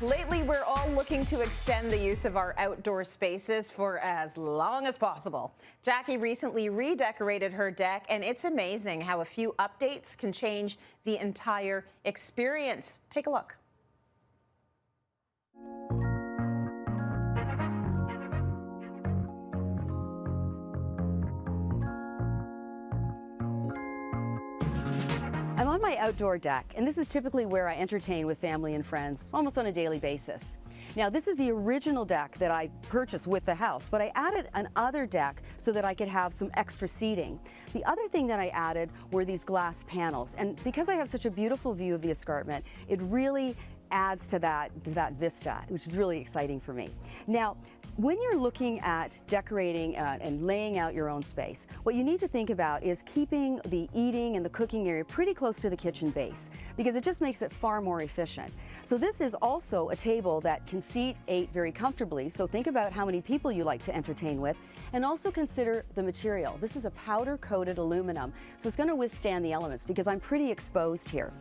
Lately, we're all looking to extend the use of our outdoor spaces for as long as possible. Jackie recently redecorated her deck, and it's amazing how a few updates can change the entire experience. Take a look. I'm on my outdoor deck, and this is typically where I entertain with family and friends almost on a daily basis. Now, this is the original deck that I purchased with the house, but I added another deck so that I could have some extra seating. The other thing that I added were these glass panels, and because I have such a beautiful view of the escarpment, it really adds to that vista, which is really exciting for me. Now, when you're looking at decorating and laying out your own space, what you need to think about is keeping the eating and the cooking area pretty close to the kitchen base, because it just makes it far more efficient. So this is also a table that can seat 8 very comfortably, so think about how many people you like to entertain with, and also consider the material. This is a powder-coated aluminum, so it's going to withstand the elements because I'm pretty exposed here.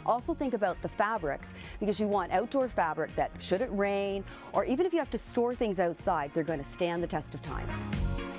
Also think about the fabrics, because you want outdoor fabric that, should it rain, or even if you have to store things outside, they're going to stand the test of time.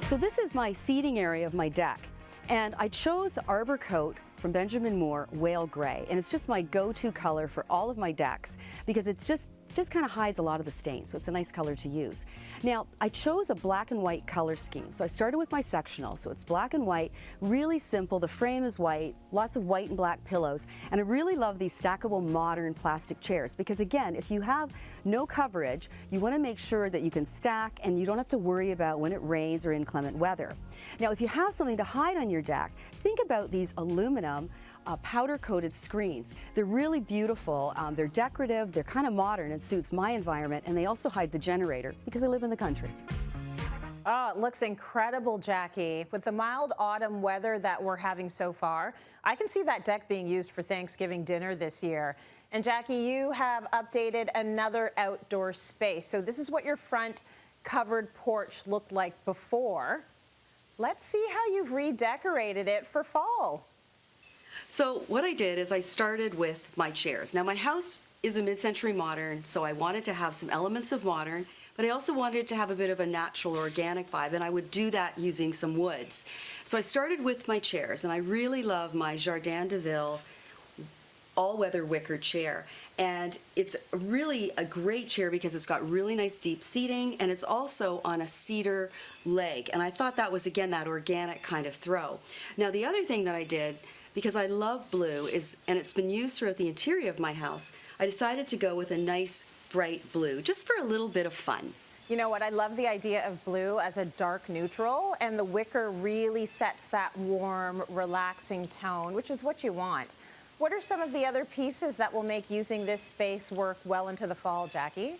So this is my seating area of my deck, and I chose Arbor Coat from Benjamin Moore Whale Gray, and it's just my go-to color for all of my decks because it's just kind of hides a lot of the stain, so it's a nice color to use. Now, I chose a black and white color scheme. So I started with my sectional, so it's black and white, really simple. The frame is white, lots of white and black pillows, and I really love these stackable modern plastic chairs because, again, if you have no coverage, you want to make sure that you can stack and you don't have to worry about when it rains or inclement weather. Now, if you have something to hide on your deck, think about these aluminum powder-coated screens. They're really beautiful, they're decorative, they're kind of modern, it suits my environment, and they also hide the generator because I live in the country. Oh, it looks incredible, Jackie. With the mild autumn weather that we're having so far, I can see that deck being used for Thanksgiving dinner this year. And Jackie, you have updated another outdoor space. So this is what your front covered porch looked like before. Let's see how you've redecorated it for fall. So what I did is I started with my chairs. Now, my house is a mid-century modern, so I wanted to have some elements of modern, but I also wanted it to have a bit of a natural organic vibe, and I would do that using some woods. So I started with my chairs, and I really love my Jardin de Ville all-weather wicker chair. And it's really a great chair because it's got really nice deep seating, and it's also on a cedar leg. And I thought that was, again, that organic kind of throw. Now, the other thing that I did, because I love blue, and it's been used throughout the interior of my house, I decided to go with a nice bright blue, just for a little bit of fun. You know what, I love the idea of blue as a dark neutral, and the wicker really sets that warm, relaxing tone, which is what you want. What are some of the other pieces that will make using this space work well into the fall, Jackie?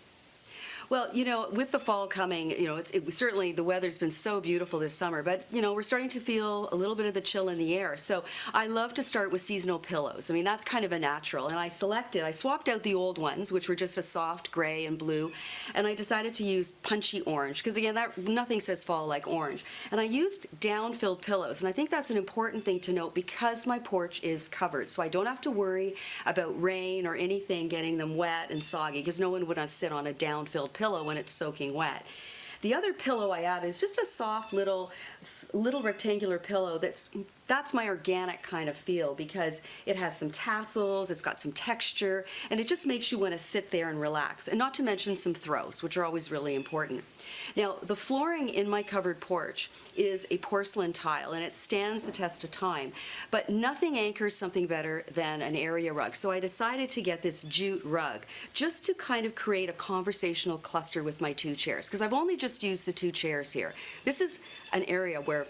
Well, you know, with the fall coming, you know, certainly the weather's been so beautiful this summer, but, you know, we're starting to feel a little bit of the chill in the air. So I love to start with seasonal pillows. I mean, that's kind of a natural. And I swapped out the old ones, which were just a soft gray and blue, and I decided to use punchy orange, because, again, nothing says fall like orange. And I used down-filled pillows, and I think that's an important thing to note because my porch is covered, so I don't have to worry about rain or anything getting them wet and soggy, because no one would want to sit on a down-filled pillow when it's soaking wet. The other pillow I added is just a soft little rectangular pillow that's my organic kind of feel because it has some tassels, it's got some texture, and it just makes you want to sit there and relax. And not to mention some throws, which are always really important. Now, the flooring in my covered porch is a porcelain tile, and it stands the test of time, but nothing anchors something better than an area rug. So I decided to get this jute rug just to kind of create a conversational cluster with my 2 chairs, because I've only just used the 2 chairs here. This is an area where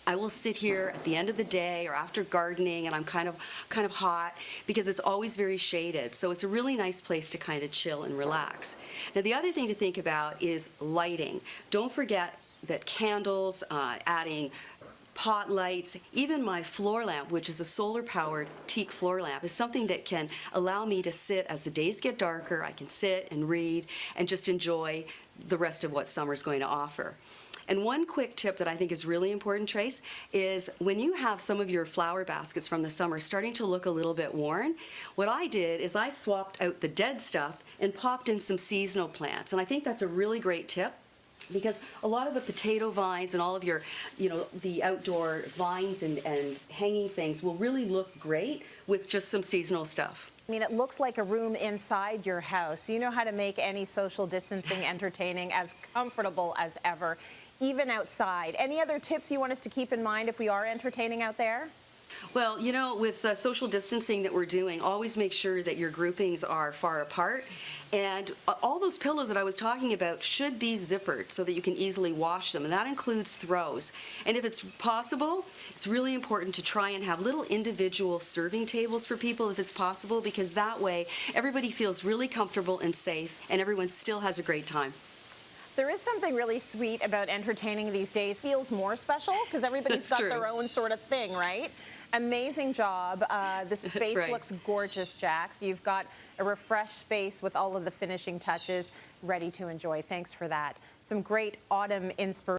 I will sit here at the end of the day or after gardening and I'm kind of hot because it's always very shaded. So it's a really nice place to kind of chill and relax. Now, the other thing to think about is lighting. Don't forget that candles, adding pot lights, even my floor lamp, which is a solar-powered teak floor lamp, is something that can allow me to sit as the days get darker. I can sit and read and just enjoy the rest of what summer's going to offer. And one quick tip that I think is really important, Trace, is when you have some of your flower baskets from the summer starting to look a little bit worn, what I did is I swapped out the dead stuff and popped in some seasonal plants. And I think that's a really great tip, because a lot of the potato vines and all of your, the outdoor vines and hanging things will really look great with just some seasonal stuff. I mean, it looks like a room inside your house. You know how to make any social distancing entertaining as comfortable as ever, even outside. Any other tips you want us to keep in mind if we are entertaining out there? Well, with social distancing that we're doing, always make sure that your groupings are far apart. And all those pillows that I was talking about should be zippered so that you can easily wash them, and that includes throws. And if it's possible, it's really important to try and have little individual serving tables for people if it's possible, because that way everybody feels really comfortable and safe, and everyone still has a great time. There is something really sweet about entertaining these days. Feels more special because everybody's got their own sort of thing, right? Amazing job. The space looks gorgeous, Jax. You've got a refreshed space with all of the finishing touches ready to enjoy. Thanks for that. Some great autumn inspiration.